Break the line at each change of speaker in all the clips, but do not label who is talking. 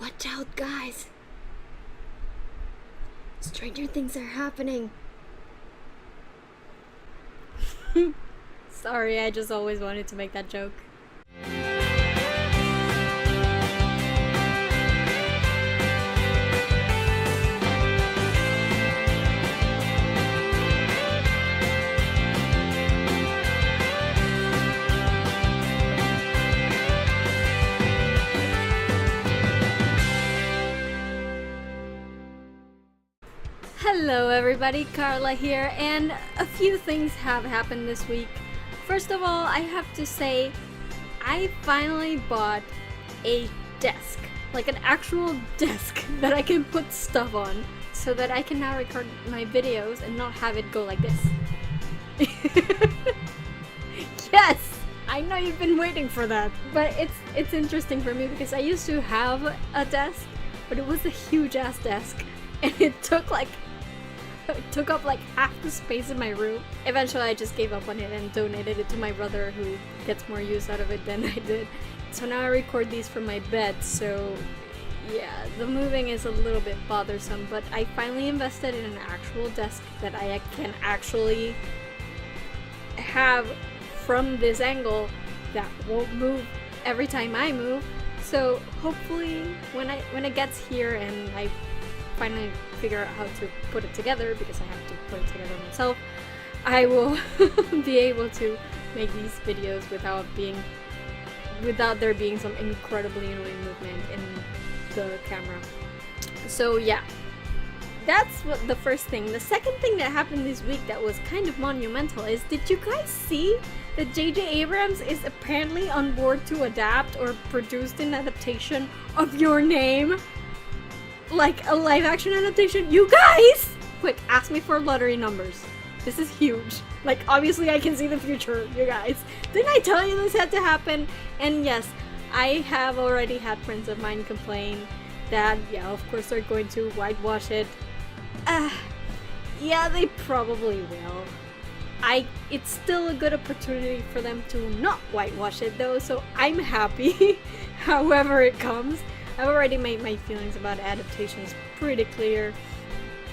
Watch out, guys. Stranger things are happening.
Sorry, I just always wanted to make that joke. Hello everybody, Carla here, and a few things have happened this week. First of all, I have to say, I finally bought a desk, like an actual desk that I can put stuff on, so that I can now record my videos and not have it go like this. Yes! I know you've been waiting for that, but it's interesting for me because I used to have a desk, but it was a huge ass desk, and it took up like half the space in my room. Eventually I just gave up on it and donated it to my brother, who gets more use out of it than I did. So now I record these from my bed, so yeah, the moving is a little bit bothersome, but I finally invested in an actual desk that I can actually have from this angle that won't move every time I move. So hopefully when it gets here and I finally figure out how to put it together, because I have to put it together myself, I will be able to make these videos without there being some incredibly annoying movement in the camera. So yeah, that's what the first thing. The second thing that happened this week that was kind of monumental is, did you guys see that J.J. Abrams is apparently on board to adapt or produce an adaptation of Your Name? Like a live action adaptation? You guys! Quick, ask me for lottery numbers. This is huge. Like, obviously I can see the future, you guys. Didn't I tell you this had to happen? And yes, I have already had friends of mine complain that, yeah, of course they're going to whitewash it. Yeah, they probably will. It's still a good opportunity for them to not whitewash it though, so I'm happy however it comes. I've already made my feelings about adaptations pretty clear,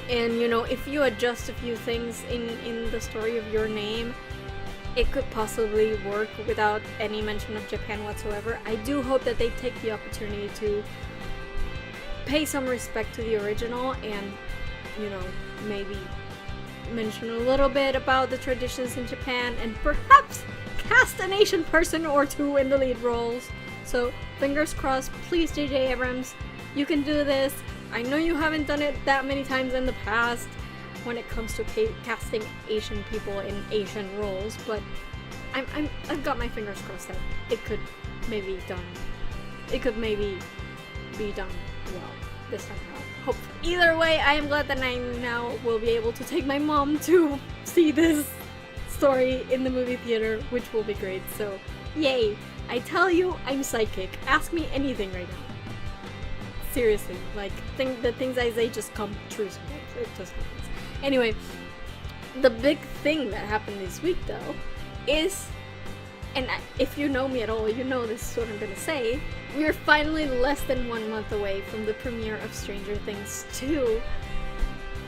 and you know, if you adjust a few things in the story of Your Name, it could possibly work without any mention of Japan whatsoever. I do hope that they take the opportunity to pay some respect to the original and, you know, maybe mention a little bit about the traditions in Japan and perhaps cast an Asian person or two in the lead roles. So fingers crossed, please, J.J. Abrams, you can do this. I know you haven't done it that many times in the past when it comes to casting Asian people in Asian roles, but I've got my fingers crossed that it could maybe be done well this time around. Hopefully. Either way, I am glad that I now will be able to take my mom to see this story in the movie theater, which will be great. So yay! I tell you, I'm psychic. Ask me anything right now. Seriously, like, the things I say just come true sometimes. It just happens. Anyway, the big thing that happened this week, though, is, and if you know me at all, you know this is what I'm gonna say, we are finally less than 1 month away from the premiere of Stranger Things 2.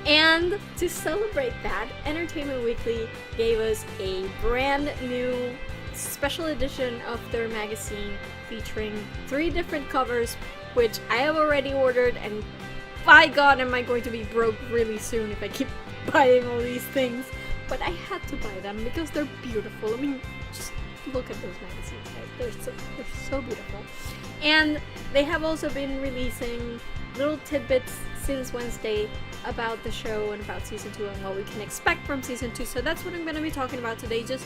And to celebrate that, Entertainment Weekly gave us a brand new special edition of their magazine featuring 3 different covers, which I have already ordered, and by God am I going to be broke really soon if I keep buying all these things. But I had to buy them because they're beautiful. I mean, just look at those magazines, guys. They're so beautiful. And they have also been releasing little tidbits since Wednesday about the show and about season 2 and what we can expect from season 2. So that's what I'm going to be talking about today, just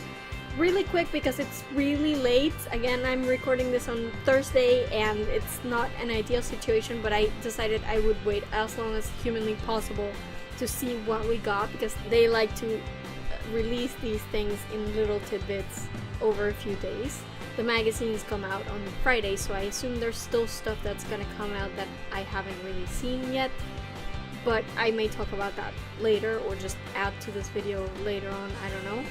really quick because it's really late. Again, I'm recording this on Thursday and it's not an ideal situation, but I decided I would wait as long as humanly possible to see what we got, because they like to release these things in little tidbits over a few days. The magazines come out on Friday, so I assume there's still stuff that's gonna come out that I haven't really seen yet, but I may talk about that later or just add to this video later on, I don't know.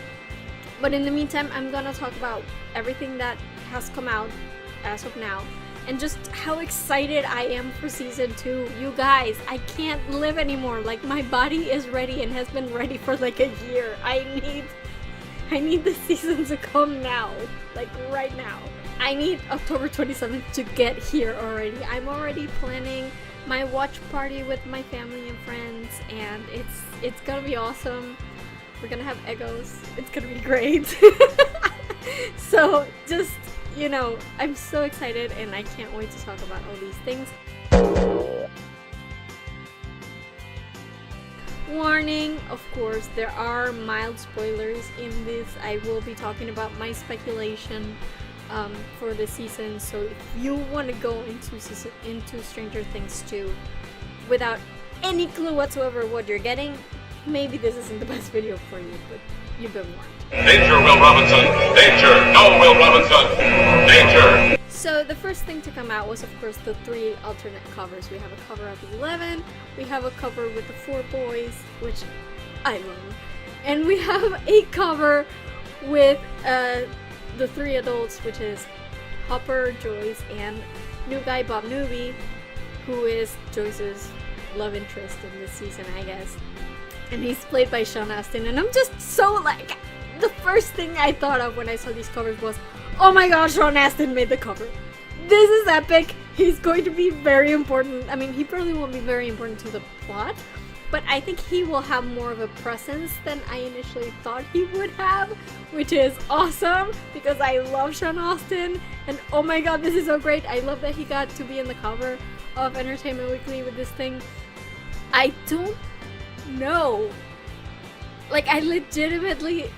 But in the meantime, I'm gonna talk about everything that has come out as of now, and just how excited I am for season 2. You guys, I can't live anymore. Like, my body is ready and has been ready for like a year. I need the season to come now, like right now. I need October 27th to get here already. I'm already planning my watch party with my family and friends, and it's gonna be awesome. We're gonna have Eggos. It's gonna be great. So just, you know, I'm so excited and I can't wait to talk about all these things. Warning, of course, there are mild spoilers in this. I will be talking about my speculation for the season, so if you want to go into Stranger Things 2 without any clue whatsoever what you're getting, maybe this isn't the best video for you, but you've been warned.
Danger, Will Robinson! Danger! No, Will Robinson! Danger!
So the first thing to come out was, of course, the 3 alternate covers. We have a cover of 11, we have a cover with the 4 boys, which I love, and we have a cover with the 3 adults, which is Hopper, Joyce, and new guy Bob Newby, who is Joyce's love interest in this season, I guess. And he's played by Sean Astin, and I'm just so like, the first thing I thought of when I saw these covers was, oh my gosh, Sean Astin made the cover. This is epic. He's going to be very important. I mean, he probably won't be very important to the plot, but I think he will have more of a presence than I initially thought he would have, which is awesome because I love Sean Astin, and oh my god, this is so great. I love that he got to be in the cover of Entertainment Weekly with this thing. I don't know. Like, I legitimately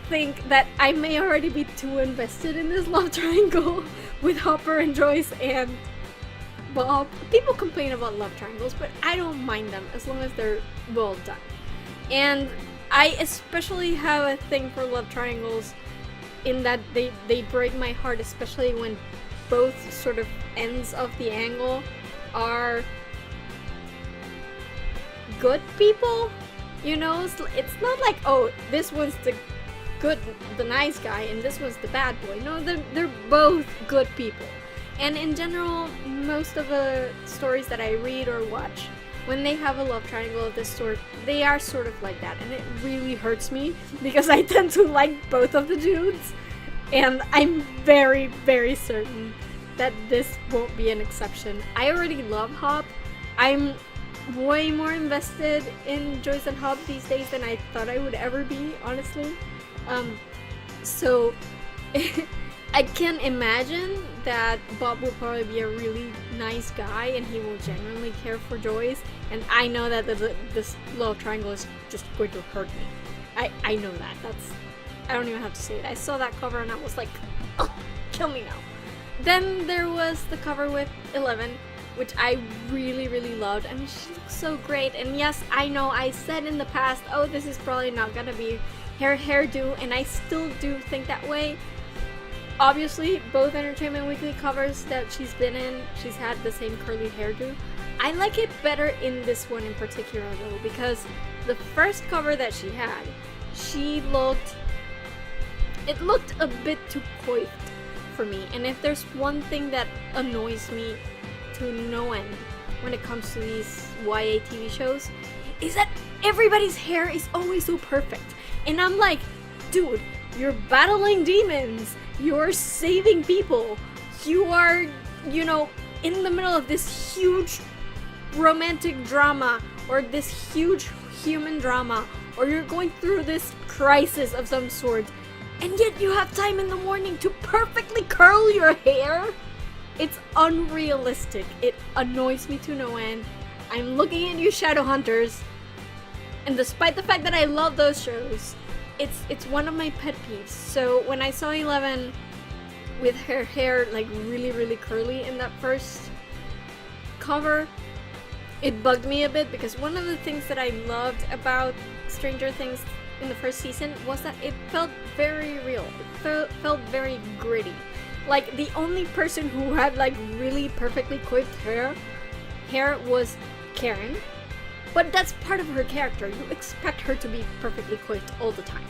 think that I may already be too invested in this love triangle with Hopper and Joyce and Bob. People complain about love triangles, but I don't mind them as long as they're well done. And I especially have a thing for love triangles in that they break my heart, especially when both sort of ends of the angle are good people. You know, it's not like, oh, this one's the nice guy and this was the bad boy. No, they're both good people. And in general, most of the stories that I read or watch, when they have a love triangle of this sort, they are sort of like that, and it really hurts me because I tend to like both of the dudes, and I'm very, very certain that this won't be an exception. I already love Hop. I'm way more invested in Joyce and Hop these days than I thought I would ever be, honestly. So I can imagine that Bob will probably be a really nice guy and he will genuinely care for Joyce, and I know that this love triangle is just going to hurt me. I know that. I don't even have to say it. I saw that cover and I was like, oh, kill me now. Then there was the cover with 11, which I really, really loved. I mean, she looks so great, and yes, I know I said in the past, oh, this is probably not gonna be her hairdo, and I still do think that way. Obviously, both Entertainment Weekly covers that she's been in, she's had the same curly hairdo. I like it better in this one in particular though, because the first cover that she had, it looked a bit too coiffed for me. And if there's one thing that annoys me to no end when it comes to these YA TV shows, is that everybody's hair is always so perfect. And I'm like, dude, you're battling demons, you're saving people, you are, you know, in the middle of this huge romantic drama or this huge human drama, or you're going through this crisis of some sort, and yet you have time in the morning to perfectly curl your hair. It's unrealistic. It annoys me to no end. I'm looking at you, Shadowhunters, and despite the fact that I love those shows, it's one of my pet peeves. So when I saw 11 with her hair like really, really curly in that first cover, it bugged me a bit, because one of the things that I loved about Stranger Things in the first season was that it felt very real. It felt very gritty. Like, the only person who had like really perfectly coiffed hair was Karen, but that's part of her character. You expect her to be perfectly coiffed all the time.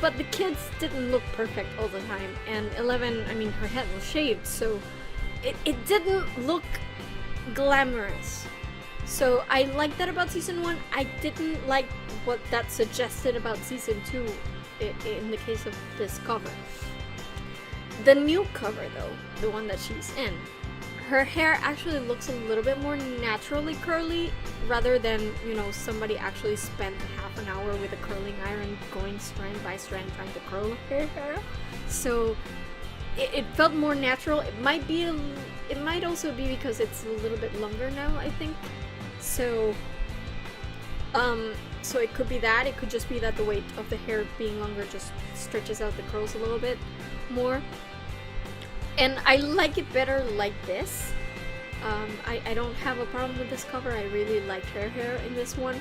But the kids didn't look perfect all the time, and 11, I mean, her head was shaved, so it didn't look glamorous. So I like that about season 1. I didn't like what that suggested about season 2 in the case of this cover. The new cover though, the one that she's in, her hair actually looks a little bit more naturally curly rather than, you know, somebody actually spent half an hour with a curling iron going strand by strand trying to curl her hair. So it felt more natural. It might also be because it's a little bit longer now, I think. So so it could be that. It could just be that the weight of the hair being longer just stretches out the curls a little bit more. And I like it better like this. I don't have a problem with this cover. I really like her hair in this one.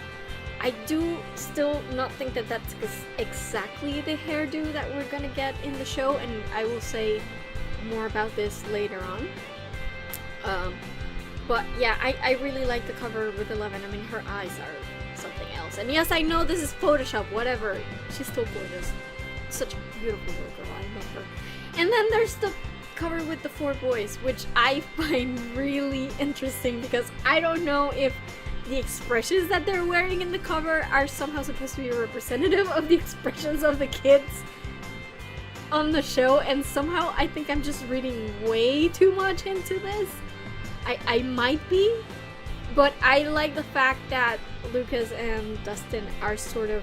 I do still not think that that's exactly the hairdo that we're gonna get in the show, and I will say more about this later on. But yeah, I really like the cover with 11. I mean, her eyes are something else. And yes, I know this is Photoshop, whatever. She's still gorgeous. Such a beautiful little girl. I love her. And then there's the cover with the 4 boys, which I find really interesting because I don't know if the expressions that they're wearing in the cover are somehow supposed to be representative of the expressions of the kids on the show, and somehow I think I'm just reading way too much into this. I might be, but I like the fact that Lucas and Dustin are sort of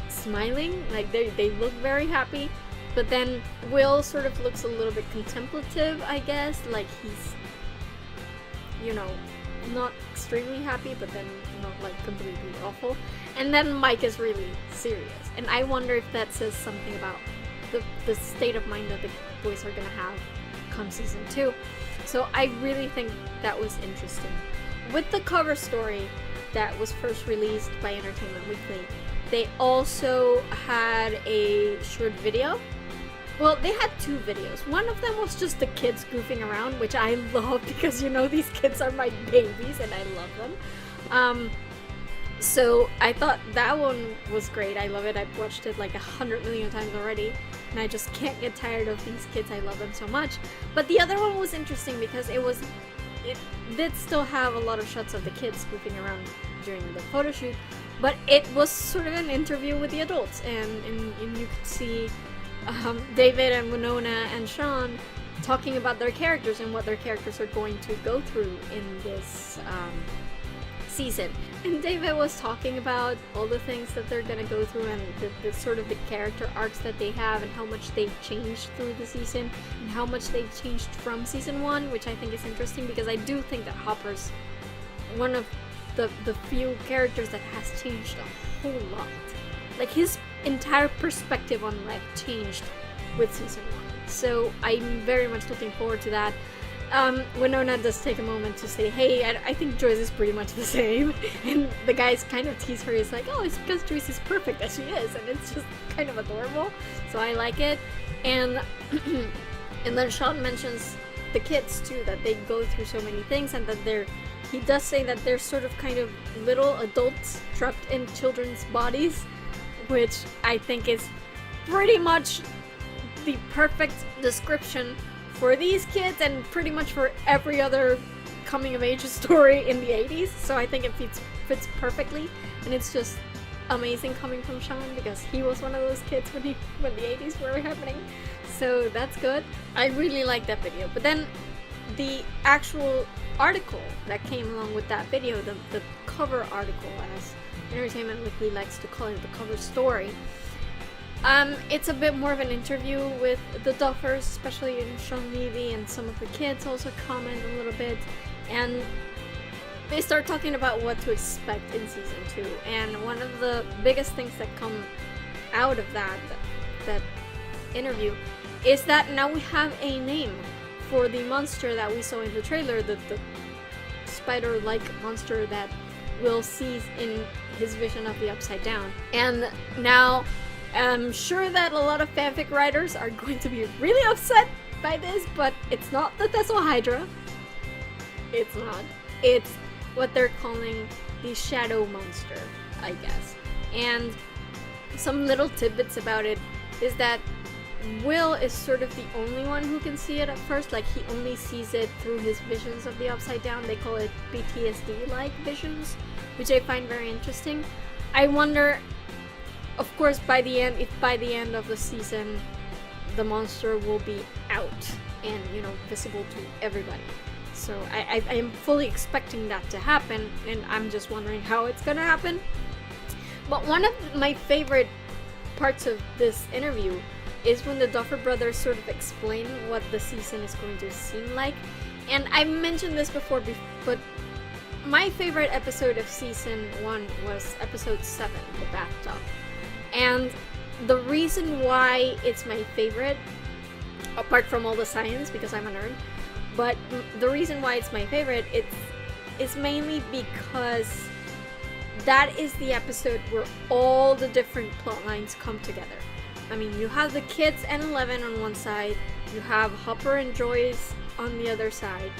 smiling, like they look very happy, but then Will sort of looks a little bit contemplative, I guess, like he's, you know, not extremely happy, but then not like completely awful. And then Mike is really serious, and I wonder if that says something about the state of mind that the boys are gonna have come season 2. So I really think that was interesting. With the cover story that was first released by Entertainment Weekly, they also had a short video. Well, they had 2 videos. One of them was just the kids goofing around, which I love because, you know, these kids are my babies and I love them. So I thought that one was great. I love it. I've watched it like 100 million times already, and I just can't get tired of these kids. I love them so much. But the other one was interesting because it did still have a lot of shots of the kids goofing around during the photo shoot, but it was sort of an interview with the adults, and you could see David and Winona and Sean talking about their characters and what their characters are going to go through in this season. And David was talking about all the things that they're gonna go through and the sort of the character arcs that they have and how much they've changed through the season and how much they've changed from season 1, which I think is interesting because I do think that Hopper's one of the few characters that has changed a whole lot. Like his entire perspective on life changed with season 1. So I'm very much looking forward to that. Winona does take a moment to say, hey, I think Joyce is pretty much the same. And the guys kind of tease her. It's like, oh, it's because Joyce is perfect as she is. And it's just kind of adorable. So I like it. And and then Sean mentions the kids too, that they go through so many things, and that he does say that they're sort of kind of little adults trapped in children's bodies, which I think is pretty much the perfect description for these kids and pretty much for every other coming of age story in the 80s. So I think it fits perfectly, and it's just amazing coming from Sean because he was one of those kids when the 80s were happening. So that's good. I really like that video. But then the actual article that came along with that video, the cover article, as Entertainment Weekly likes to call it, the cover story, it's a bit more of an interview with the Duffers, especially Sean Levy, and some of the kids also comment a little bit, and they start talking about what to expect in season 2. And one of the biggest things that come out of that interview is that now we have a name for the monster that we saw in the trailer, the spider-like monster that Will sees in his vision of the Upside Down. And now I'm sure that a lot of fanfic writers are going to be really upset by this, but it's not the Thessal Hydra. It's not. It's what they're calling the Shadow Monster, I guess. And some little tidbits about it is that Will is sort of the only one who can see it at first. Like, he only sees it through his visions of the Upside Down. They call it PTSD-like visions, which I find very interesting. I wonder, of course, if by the end of the season, the monster will be out and, you know, visible to everybody. So I am fully expecting that to happen, and I'm just wondering how it's gonna happen. But one of my favorite parts of this interview is when the Duffer Brothers sort of explain what the season is going to seem like. And I mentioned this before, but my favorite episode of season 1 was episode 7, The Bathtub. And the reason why it's my favorite, apart from all the science, because I'm a nerd, but the reason why it's my favorite, it's mainly because that is the episode where all the different plot lines come together. I mean, you have the kids and Eleven on one side, you have Hopper and Joyce on the other side,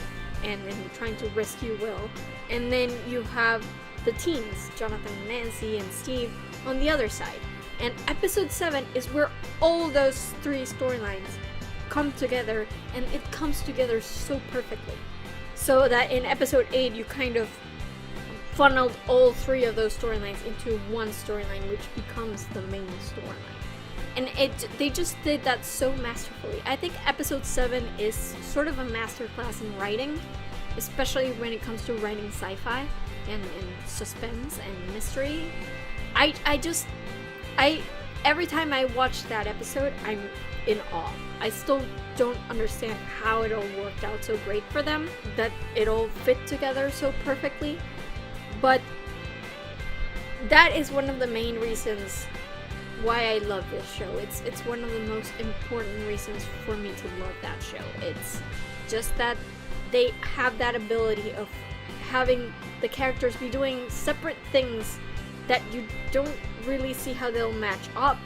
and trying to rescue Will, and then you have the teens, Jonathan and Nancy and Steve, on the other side. And episode 7 is where all those three storylines come together, and it comes together so perfectly. So that in episode 8, you kind of funneled all three of those storylines into one storyline, which becomes the main storyline. And they just did that so masterfully. I think episode 7 is sort of a masterclass in writing, especially when it comes to writing sci-fi and suspense and mystery. Every time I watch that episode, I'm in awe. I still don't understand how it all worked out so great for them, that it all fit together so perfectly. But that is one of the main reasons why I love this show. It's one of the most important reasons for me to love that show. It's just that they have that ability of having the characters be doing separate things that you don't really see how they'll match up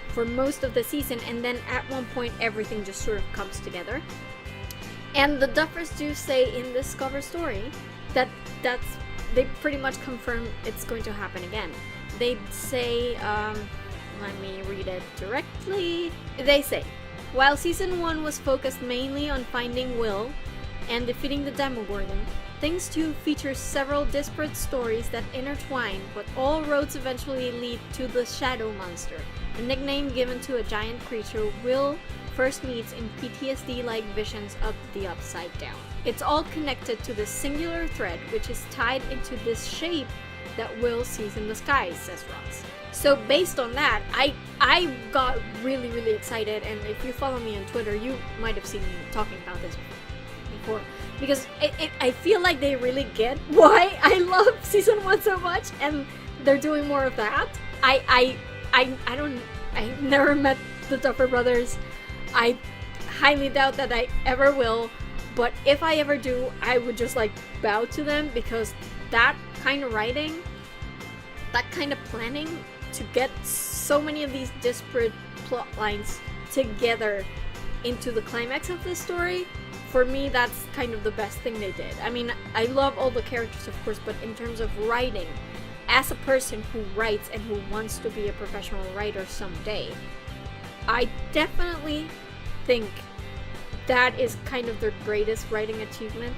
for most of the season, and then at one point everything just sort of comes together. And the Duffers do say in this cover story that they pretty much confirm it's going to happen again. They say, let me read it directly. They say, while season 1 was focused mainly on finding Will and defeating the Demogorgon, things 2 features several disparate stories that intertwine, but all roads eventually lead to the Shadow Monster, a nickname given to a giant creature Will first meets in PTSD-like visions of the Upside Down. It's all connected to this singular thread, which is tied into this shape that Will sees in the sky, says Ross. So based on that, I got really, really excited, and if you follow me on Twitter, you might have seen me talking about this before, because I feel like they really get why I love season 1 so much, and they're doing more of that. I never met the Duffer Brothers. I highly doubt that I ever will, but if I ever do, I would just like bow to them, because that kind of writing, that kind of planning to get so many of these disparate plot lines together into the climax of the story, for me, that's kind of the best thing they did. I mean, I love all the characters, of course, but in terms of writing, as a person who writes and who wants to be a professional writer someday, I definitely think that is kind of their greatest writing achievement.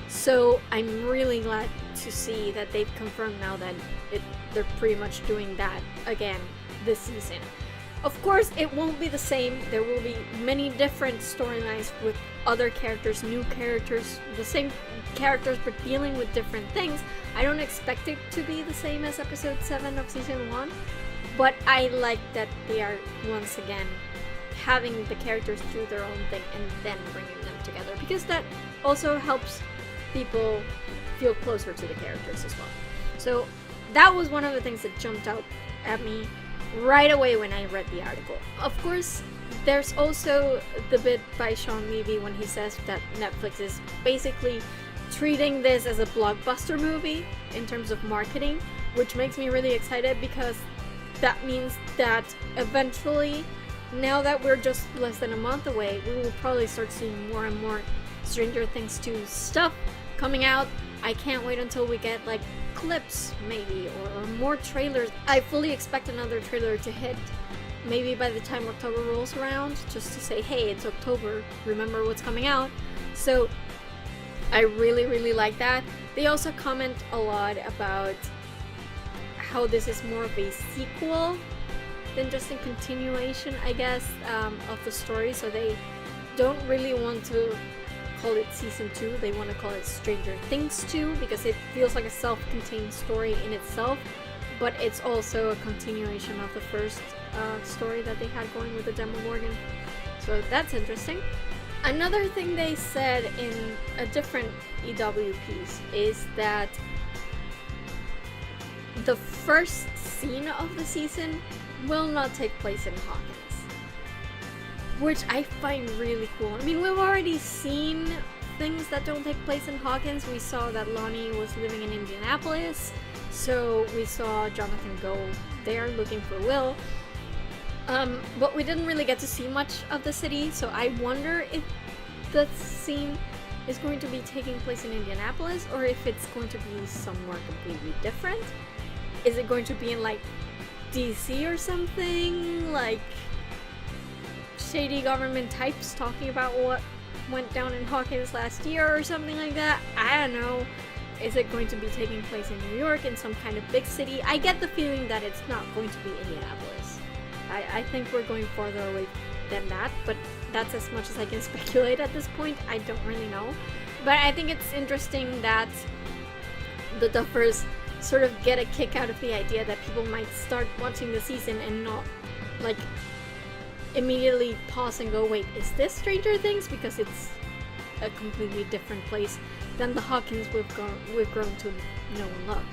So I'm really glad to see that they've confirmed now that they're pretty much doing that again this season. Of course, it won't be the same. There will be many different storylines with other characters, new characters, the same characters but dealing with different things. I don't expect it to be the same as episode 7 of season 1, but I like that they are once again having the characters do their own thing and then bringing them together, because that also helps people feel closer to the characters as well. So that was one of the things that jumped out at me right away when I read the article. Of course, there's also the bit by Sean Levy when he says that Netflix is basically treating this as a blockbuster movie in terms of marketing, which makes me really excited, because that means that eventually, now that we're just less than a month away, we will probably start seeing more and more Stranger Things 2 stuff coming out. I can't wait until we get like clips maybe or more trailers. I fully expect another trailer to hit maybe by the time October rolls around, just to say, hey, it's October, remember what's coming out. So I really, really like that. They also comment a lot about how this is more of a sequel than just a continuation, I guess, of the story. So they don't really want to call it season 2, they want to call it Stranger Things 2, because it feels like a self-contained story in itself, but it's also a continuation of the first story that they had going with the Demogorgon. So that's interesting. Another thing they said in a different EW piece is that the first scene of the season will not take place in Hawkins, which I find really cool. I mean, we've already seen things that don't take place in Hawkins. We saw that Lonnie was living in Indianapolis, so we saw Jonathan go there looking for Will. But we didn't really get to see much of the city, so I wonder if the scene is going to be taking place in Indianapolis or if it's going to be somewhere completely different. Is it going to be in like DC or something? Like shady government types talking about what went down in Hawkins last year or something like that? I don't know. Is it going to be taking place in New York, in some kind of big city? I get the feeling that it's not going to be Indianapolis. I think we're going farther away than that, but that's as much as I can speculate at this point. I don't really know. But I think it's interesting that the Duffers sort of get a kick out of the idea that people might start watching the season and not, like, immediately pause and go, wait, is this Stranger Things? Because it's a completely different place than the Hawkins we've grown to know and love,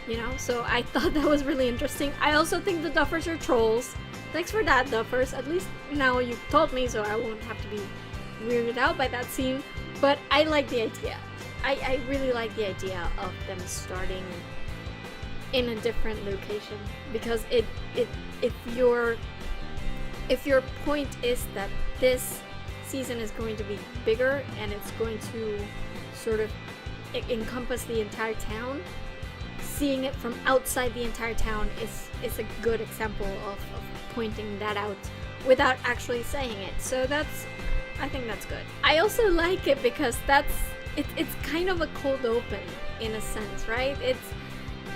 you know? So I thought that was really interesting. I also think the Duffers are trolls. Thanks for that, Duffers. At least now you've told me, so I won't have to be weirded out by that scene. But I like the idea. I really like the idea of them starting in a different location, because if your point is that this season is going to be bigger and it's going to sort of encompass the entire town, seeing it from outside the entire town is a good example of pointing that out without actually saying it. So I think that's good. I also like it because it's kind of a cold open in a sense, right?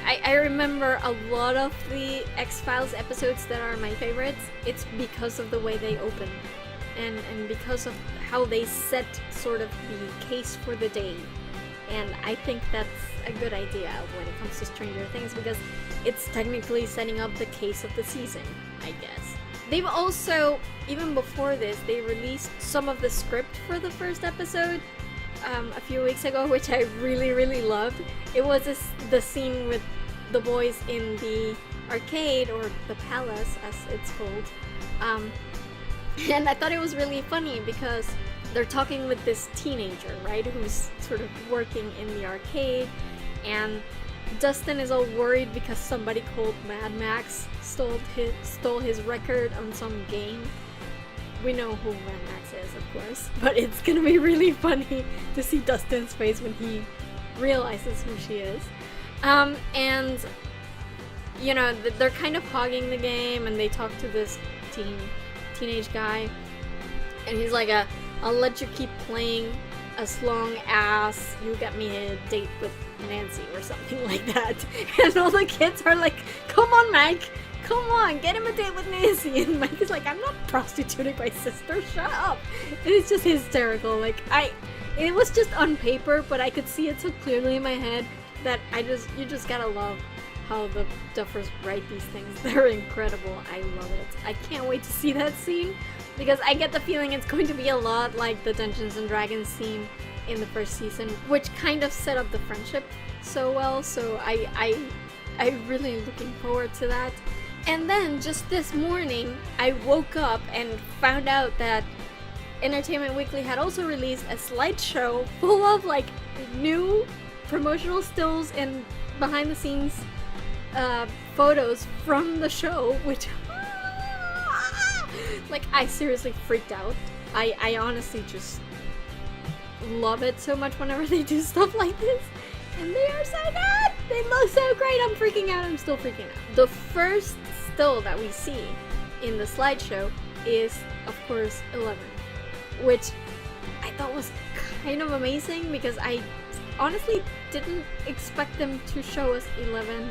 I remember a lot of the X-Files episodes that are my favorites. It's because of the way they open and because of how they set sort of the case for the day. And I think that's a good idea when it comes to Stranger Things, because it's technically setting up the case of the season, I guess. They've also, even before this, they released some of the script for the first episode a few weeks ago, which I really, really loved. It was the scene with the boys in the arcade, or the palace as it's called. And I thought it was really funny because they're talking with this teenager, right, who's sort of working in the arcade, and Dustin is all worried because somebody called Mad Max stole his record on some game. We know who Mad Max is, of course, but it's gonna be really funny to see Dustin's face when he realizes who she is. And you know, they're kind of hogging the game, and they talk to this teenage guy, and he's like, I'll let you keep playing as long as you get me a date with Nancy or something like that. And all the kids are like, come on, Mike, come on, get him a date with Nancy. And Mike is like, I'm not prostituting my sister, shut up. And it's just hysterical. Like, it was just on paper, but I could see it so clearly in my head that you just gotta love how the Duffers write these things. They're incredible. I love it. I can't wait to see that scene, because I get the feeling it's going to be a lot like the Dungeons and Dragons scene in the first season, which kind of set up the friendship so well. So I'm really looking forward to that. And then just this morning, I woke up and found out that Entertainment Weekly had also released a slideshow full of like new promotional stills and behind the scenes photos from the show, which like, I seriously freaked out. I honestly just love it so much whenever they do stuff like this, and they are so good. They look so great. I'm freaking out. I'm still freaking out. The first still that we see in the slideshow is, of course, 11, which I thought was kind of amazing because I honestly didn't expect them to show us 11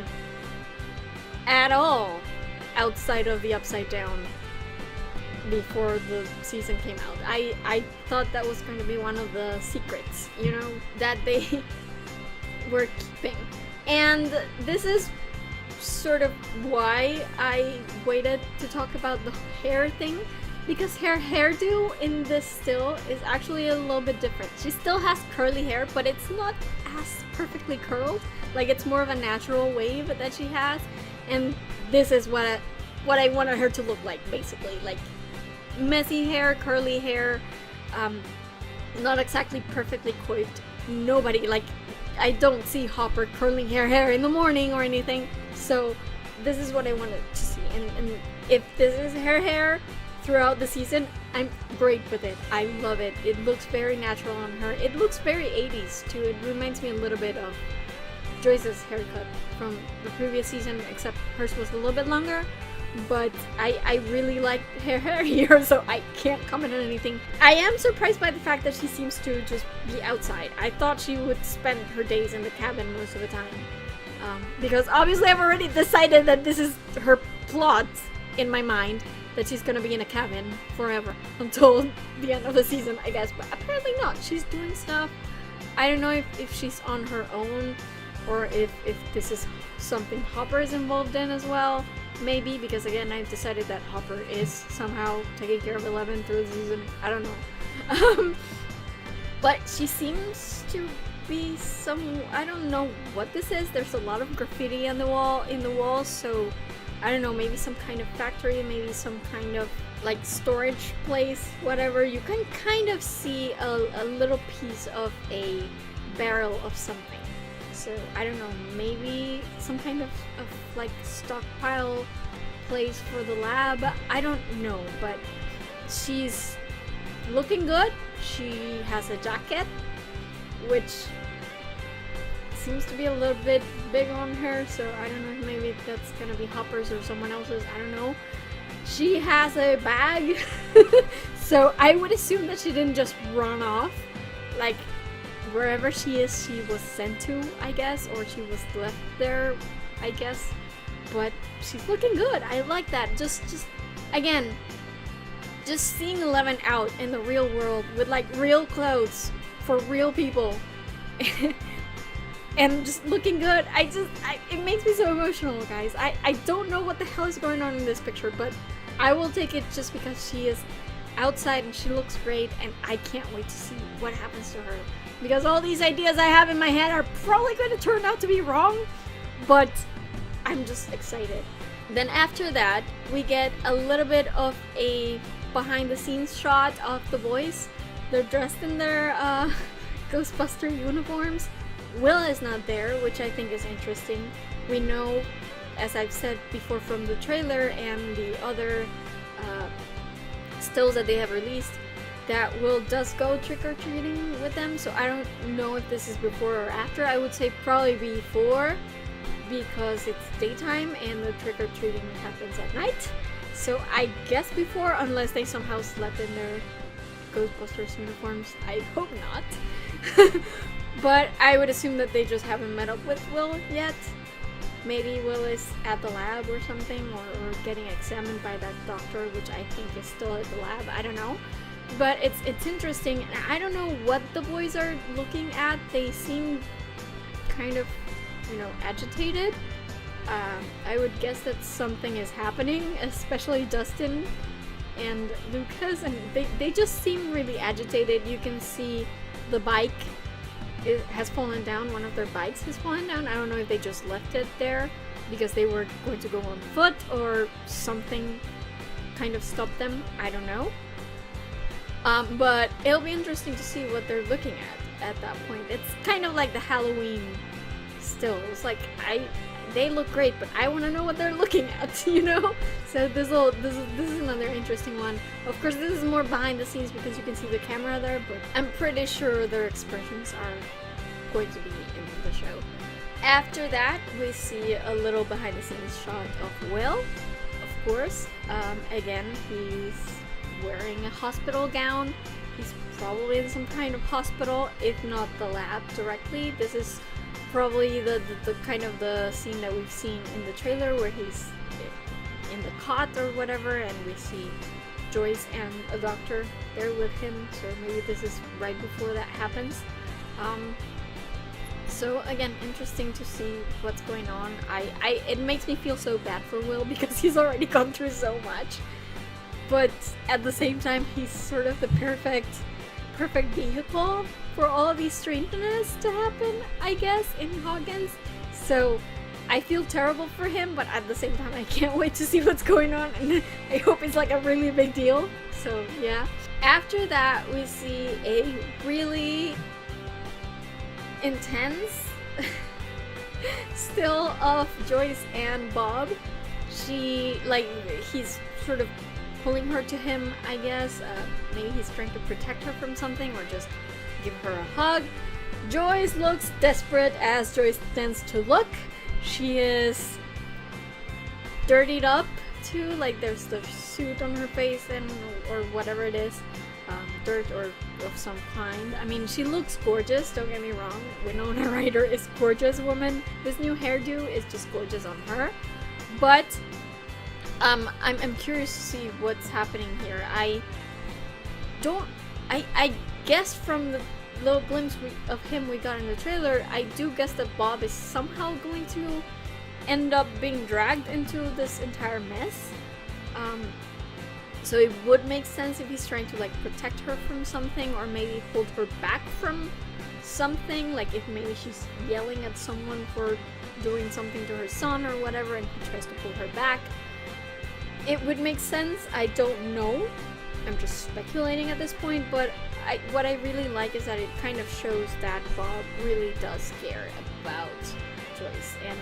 at all outside of the Upside Down before the season came out. I thought that was going to be one of the secrets, you know, that they were keeping. And this is sort of why I waited to talk about the hair thing, because her hairdo in this still is actually a little bit different. She still has curly hair, but it's not as perfectly curled. Like, it's more of a natural wave that she has, and this is what I wanted her to look like, basically. Like, messy hair, curly hair, not exactly perfectly coiffed. Nobody, like, I don't see Hopper curling her hair in the morning or anything, so this is what I wanted to see. And if this is her hair throughout the season, I'm great with it. I love it. It looks very natural on her. It looks very 80s too. It reminds me a little bit of Joyce's haircut from the previous season, except hers was a little bit longer. But I really like her hair here, so I can't comment on anything. I am surprised by the fact that she seems to just be outside. I thought she would spend her days in the cabin most of the time. Because obviously I've already decided that this is her plot in my mind, that she's gonna be in a cabin forever until the end of the season, I guess. But apparently not. She's doing stuff. I don't know if she's on her own or if this is something Hopper is involved in as well. Maybe, because again, I've decided that Hopper is somehow taking care of 11 through the season. I don't know. But she seems to be I don't know what this is. There's a lot of graffiti on the walls, so I don't know, maybe some kind of factory, maybe some kind of like storage place, whatever. You can kind of see a little piece of a barrel of something. So I don't know, maybe some kind of like stockpile place for the lab. I don't know, but she's looking good. She has a jacket, which seems to be a little bit big on her, so I don't know if maybe that's gonna be Hopper's or someone else's, I don't know. She has a bag, so I would assume that she didn't just run off. Like, wherever she is, she was sent to, I guess, or she was left there, I guess. But she's looking good. I like that. Just again, just seeing 11 out in the real world with like real clothes for real people and just looking good. It makes me so emotional, guys. I don't know what the hell is going on in this picture, but I will take it just because she is outside and she looks great, and I can't wait to see what happens to her. Because all these ideas I have in my head are probably going to turn out to be wrong, but I'm just excited. Then after that, we get a little bit of a behind-the-scenes shot of the boys. They're dressed in their Ghostbuster uniforms. Will is not there, which I think is interesting. We know, as I've said before from the trailer and the other stills that they have released, that Will does go trick-or-treating with them, so I don't know if this is before or after. I would say probably before, because it's daytime and the trick-or-treating happens at night. So I guess before, unless they somehow slept in their Ghostbusters uniforms. I hope not. But I would assume that they just haven't met up with Will yet. Maybe Will is at the lab or something, or getting examined by that doctor, which I think is still at the lab. I don't know. But it's interesting. I don't know what the boys are looking at. They seem kind of, agitated. I would guess that something is happening, especially Dustin and Lucas, and they just seem really agitated. You can see the bike has fallen down. One of their bikes has fallen down. I don't know if they just left it there because they were going to go on foot or something kind of stopped them. I don't know. But it'll be interesting to see what they're looking at that point. It's kind of like the Halloween still. It's like they look great, but I want to know what they're looking at, So this is another interesting one. Of course, this is more behind the scenes because you can see the camera there, but I'm pretty sure their expressions are going to be in the show. After that, we see a little behind the scenes shot of Will. Of course. Again, he's wearing a hospital gown. He's probably in some kind of hospital, if not the lab directly. This is probably the kind of the scene that we've seen in the trailer where he's in the cot or whatever, and we see Joyce and a doctor there with him, so maybe this is right before that happens. So again, interesting to see what's going on. It makes me feel so bad for Will because he's already gone through so much, but at the same time he's sort of the perfect vehicle for all of these strangeness to happen, I guess, in Hawkins. So I feel terrible for him, but at the same time I can't wait to see what's going on, and I hope it's like a really big deal. So yeah. After that, we see a really intense still of Joyce and Bob. He's sort of pulling her to him, I guess. Maybe he's trying to protect her from something or just give her a hug. Joyce looks desperate, as Joyce tends to look. She is dirtied up too, like there's the suit on her face and or whatever it is, dirt or of some kind. I mean, she looks gorgeous, don't get me wrong. Winona Ryder is a gorgeous woman. This new hairdo is just gorgeous on her. But I'm curious to see what's happening here. I guess from the little glimpse of him we got in the trailer, I do guess that Bob is somehow going to end up being dragged into this entire mess. So it would make sense if he's trying to like protect her from something, or maybe hold her back from something, like if maybe she's yelling at someone for doing something to her son or whatever and he tries to pull her back. It would make sense. I don't know. I'm just speculating at this point, but what I really like is that it kind of shows that Bob really does care about Joyce, and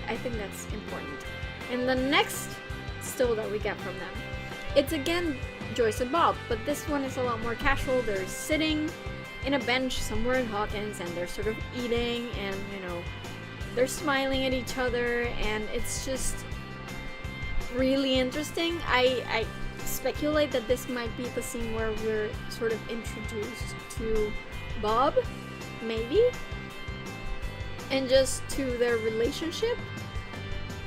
I think that's important. And the next still that we get from them, it's again Joyce and Bob, but this one is a lot more casual. They're sitting in a bench somewhere in Hawkins and they're sort of eating, and they're smiling at each other, and it's just really interesting. I speculate that this might be the scene where we're sort of introduced to Bob, maybe, and just to their relationship,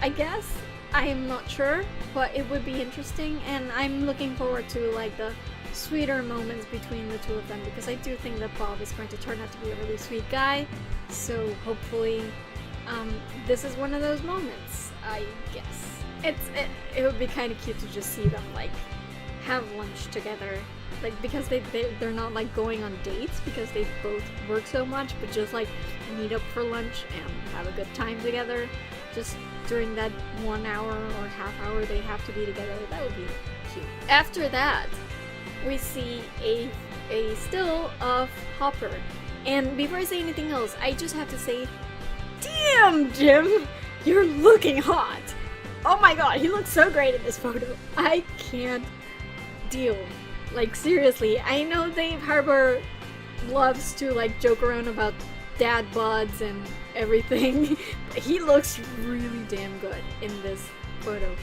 I guess. I am not sure, but it would be interesting, and I'm looking forward to like the sweeter moments between the two of them, because I do think that Bob is going to turn out to be a really sweet guy. So hopefully this is one of those moments, I guess. It would be kind of cute to just see them like have lunch together, like because they're not like going on dates because they both work so much, but just like meet up for lunch and have a good time together just during that 1 hour or half hour they have to be together. That would be cute. After that, we see a still of Hopper, and before I say anything else, I just have to say, damn Jim, you're looking hot. Oh my god, he looks so great in this photo. I can't deal. Like seriously, I know Dave Harbour loves to like joke around about dad bods and everything, but he looks really damn good in this photo.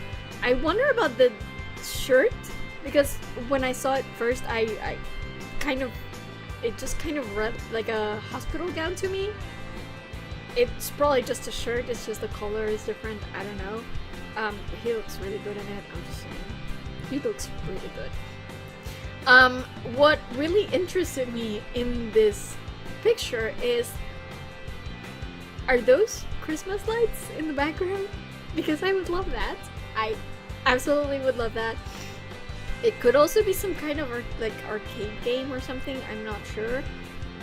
I wonder about the shirt, because when I saw it first, I kind of, it just kind of read like a hospital gown to me. It's probably just a shirt, it's just the color is different, I don't know. He looks really good in it, I'm just saying. He looks really good. What really interested me in this picture is, are those Christmas lights in the background? Because I would love that. I absolutely would love that. It could also be some kind of like arcade game or something, I'm not sure,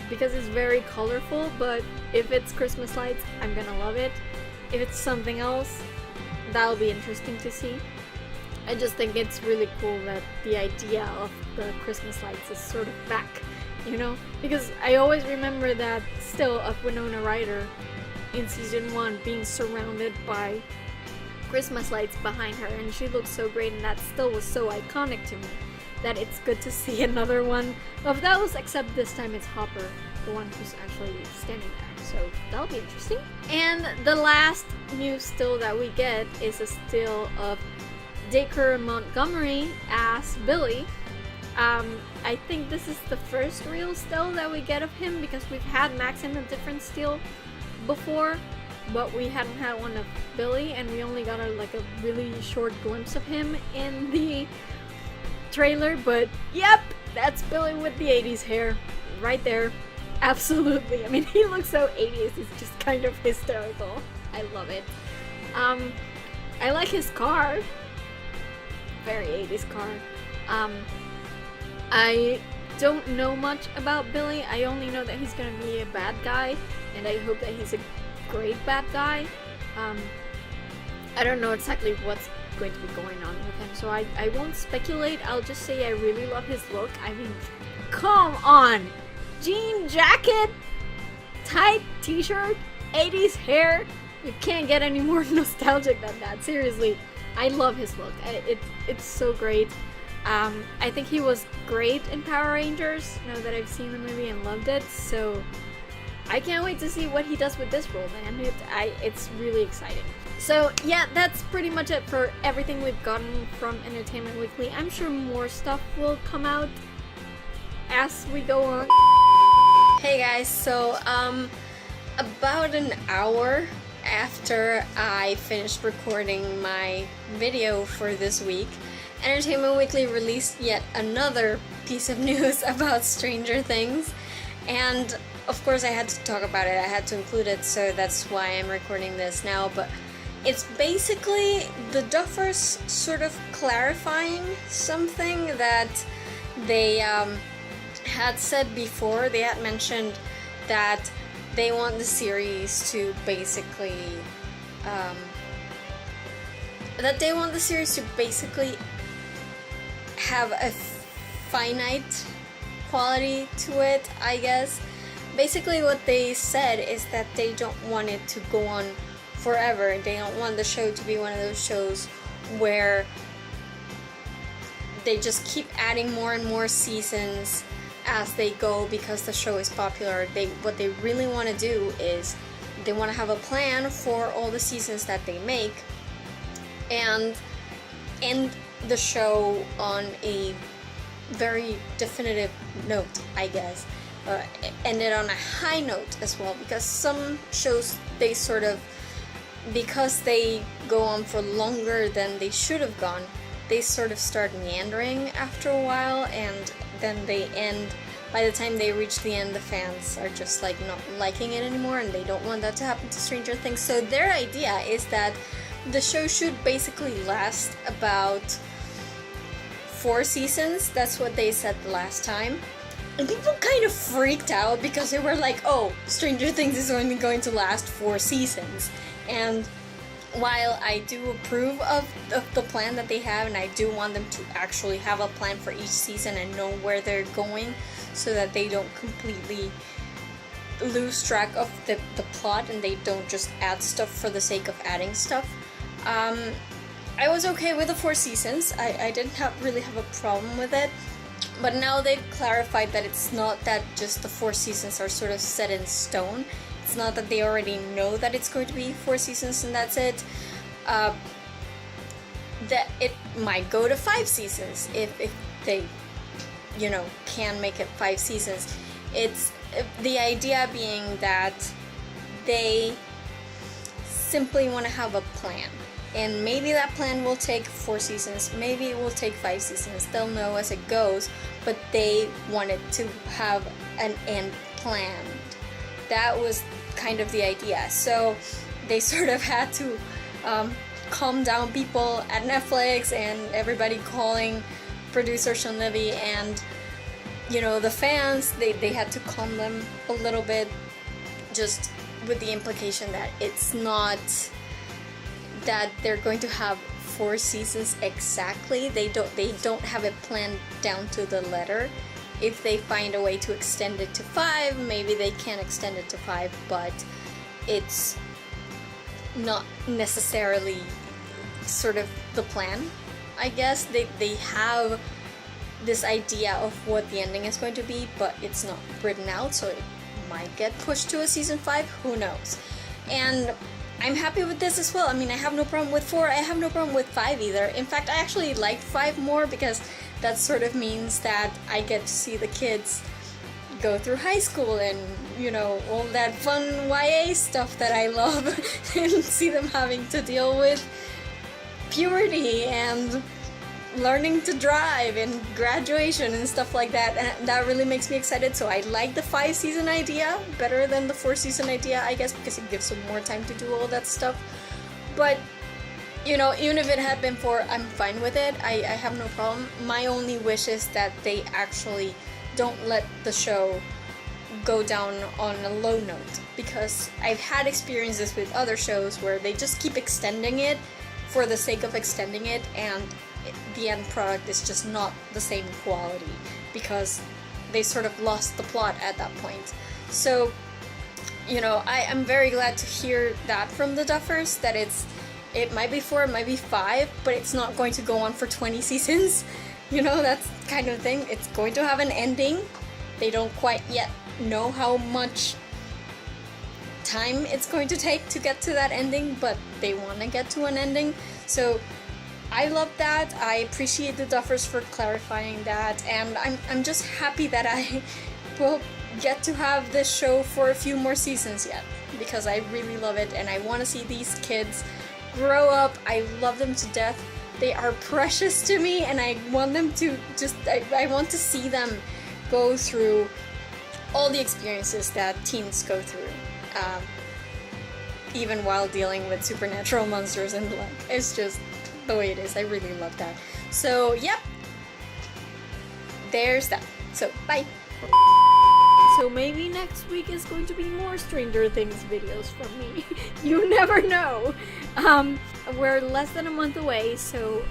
because it's very colorful, but if it's Christmas lights, I'm gonna love it. If it's something else, that'll be interesting to see. I just think it's really cool that the idea of the Christmas lights is sort of back, because I always remember that still of Winona Ryder in season 1 being surrounded by Christmas lights behind her, and she looked so great, and that still was so iconic to me that it's good to see another one of those, except this time it's Hopper, the one who's actually standing there, so that'll be interesting. And the last new still that we get is a still of Dacre Montgomery as Billy. I think this is the first real still that we get of him, because we've had Max in a different still before, but we hadn't had one of Billy, and we only got a really short glimpse of him in the trailer. But yep, that's Billy with the 80s hair right there. Absolutely. I mean, he looks so 80s, it's just kind of hysterical. I love it. I like his car. Very 80s car. I don't know much about Billy. I only know that he's gonna be a bad guy, and I hope that he's a great bad guy. I don't know exactly what's going to be going on with him, so I won't speculate. I'll just say I really love his look. I mean, come on! Jean jacket, tight t-shirt, 80s hair. You can't get any more nostalgic than that. Seriously, I love his look. It's so great. I think he was great in Power Rangers, now that I've seen the movie and loved it, so I can't wait to see what he does with this role, man. It's really exciting. So yeah, that's pretty much it for everything we've gotten from Entertainment Weekly. I'm sure more stuff will come out as we go on. Hey guys, so about an hour after I finished recording my video for this week, Entertainment Weekly released yet another piece of news about Stranger Things, and of course I had to talk about it, I had to include it, so that's why I'm recording this now. But it's basically the Duffers sort of clarifying something that they had said before. They had mentioned that they want the series to basically have a finite quality to it, I guess. Basically what they said is that they don't want it to go on forever. They don't want the show to be one of those shows where they just keep adding more and more seasons as they go because the show is popular. What they really want to do is they want to have a plan for all the seasons that they make and end the show on a very definitive note, I guess. End it on a high note as well, because some shows, they sort of, because they go on for longer than they should have gone, they sort of start meandering after a while, and then they end. By the time they reach the end, the fans are just like not liking it anymore, and they don't want that to happen to Stranger Things. So their idea is that the show should basically last about 4 seasons. That's what they said the last time. And people kind of freaked out because they were like, oh, Stranger Things is only going to last 4 seasons. And while I do approve of the plan that they have, and I do want them to actually have a plan for each season and know where they're going so that they don't completely lose track of the plot and they don't just add stuff for the sake of adding stuff, I was okay with the 4 seasons. I didn't really have a problem with it. But now they've clarified that it's not that just the 4 seasons are sort of set in stone. It's not that they already know that it's going to be 4 seasons and that's it. That it might go to 5 seasons if they, you know, can make it 5 seasons. It's the idea being that they simply want to have a plan. And maybe that plan will take 4 seasons, maybe it will take 5 seasons, they'll know as it goes, but they wanted to have an end planned. That was kind of the idea. So they sort of had to calm down people at Netflix and everybody calling producer Sean Levy and, you know, the fans, they had to calm them a little bit, just with the implication that it's not that they're going to have 4 seasons exactly. They don't have it planned down to the letter. If they find a way to extend it to 5, maybe they can extend it to 5, but it's not necessarily sort of the plan, I guess. They have this idea of what the ending is going to be, but it's not written out, so it might get pushed to a season 5, who knows. And I'm happy with this as well. I mean, I have no problem with 4, I have no problem with 5 either. In fact, I actually like 5 more because that sort of means that I get to see the kids go through high school and, you know, all that fun YA stuff that I love, and see them having to deal with puberty and learning to drive and graduation and stuff like that, and that really makes me excited. So I like the 5-season idea better than the 4-season idea, I guess, because it gives them more time to do all that stuff. But, you know, even if it had been 4, I'm fine with it. I have no problem. My only wish is that they actually don't let the show go down on a low note, because I've had experiences with other shows where they just keep extending it for the sake of extending it, and the end product is just not the same quality because they sort of lost the plot at that point. So, you know, I am very glad to hear that from the Duffers, that it might be 4, it might be 5, but it's not going to go on for 20 seasons. You know, that's kind of thing. It's going to have an ending. They don't quite yet know how much time it's going to take to get to that ending, but they want to get to an ending. So I love that. I appreciate the Duffers for clarifying that, and I'm just happy that I will get to have this show for a few more seasons yet, because I really love it and I want to see these kids grow up. I love them to death. They are precious to me, and I want them to just, I want to see them go through all the experiences that teens go through, even while dealing with supernatural monsters and blood. It's just the way it is. I really love that. So, yep. There's that. So, bye. So maybe next week is going to be more Stranger Things videos from me. You never know. We're less than a month away, so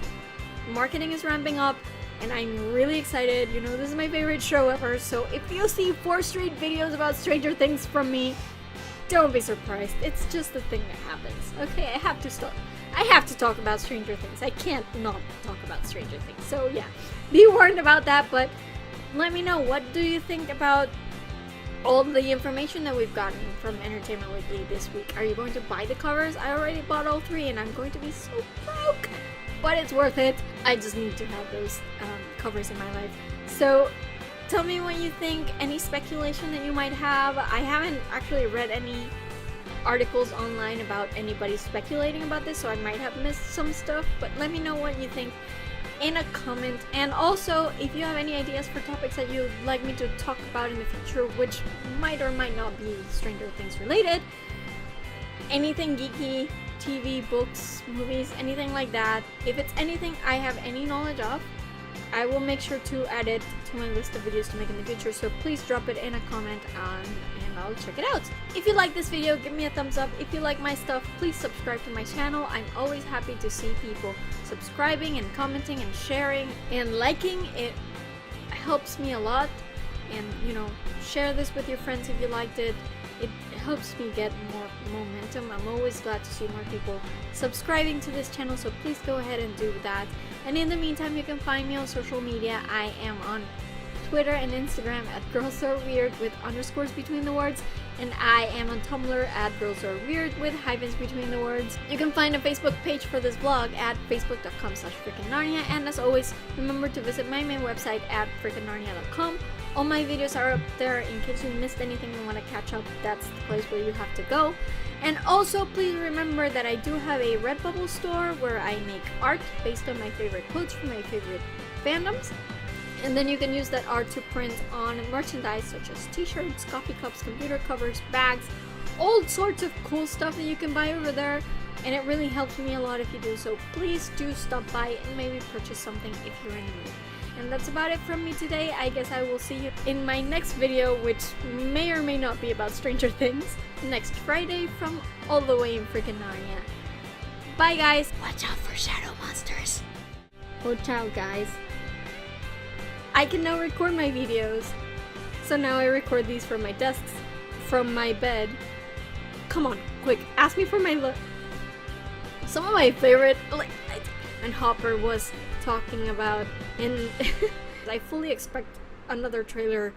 marketing is ramping up, and I'm really excited. You know, this is my favorite show ever, so if you see 4 straight videos about Stranger Things from me, don't be surprised. It's just a thing that happens. Okay, I have to talk about Stranger Things. I can't not talk about Stranger Things. So yeah, be warned about that, but let me know, what do you think about all the information that we've gotten from Entertainment Weekly this week? Are you going to buy the covers? I already bought all 3 and I'm going to be so broke, but it's worth it. I just need to have those covers in my life. So tell me what you think, any speculation that you might have. I haven't actually read any articles online about anybody speculating about this, so I might have missed some stuff, but let me know what you think in a comment. And also, if you have any ideas for topics that you'd like me to talk about in the future, which might or might not be Stranger Things related, anything geeky, TV, books, movies, anything like that, if it's anything I have any knowledge of, I will make sure to add it to my list of videos to make in the future, so please drop it in a comment and I'll check it out. If you like this video, give me a thumbs up. If you like my stuff, please subscribe to my channel. I'm always happy to see people subscribing and commenting and sharing and liking. It helps me a lot. And, you know, share this with your friends if you liked it. It helps me get more momentum. I'm always glad to see more people subscribing to this channel, so please go ahead and do that. And in the meantime, you can find me on social media. I am on Twitter and Instagram at girlsareweird with underscores between the words, and I am on Tumblr at girlsareweird with hyphens between the words. You can find a Facebook page for this vlog at facebook.com/FreakingNarnia, and as always, remember to visit my main website at FreakingNarnia.com. All my videos are up there in case you missed anything and want to catch up. That's the place where you have to go. And also, please remember that I do have a Redbubble store where I make art based on my favorite quotes from my favorite fandoms. And then you can use that art to print on merchandise such as t-shirts, coffee cups, computer covers, bags, all sorts of cool stuff that you can buy over there. And it really helps me a lot if you do. So please do stop by and maybe purchase something if you're in the mood. And that's about it from me today. I guess I will see you in my next video, which may or may not be about Stranger Things, next Friday from all the way in freaking Narnia. Bye guys! Watch out for shadow monsters! Watch out guys. I can now record my videos. So now I record these from my desk, from my bed. Come on, quick, ask me for my some of my favorite, and Hopper was talking about in I fully expect another trailer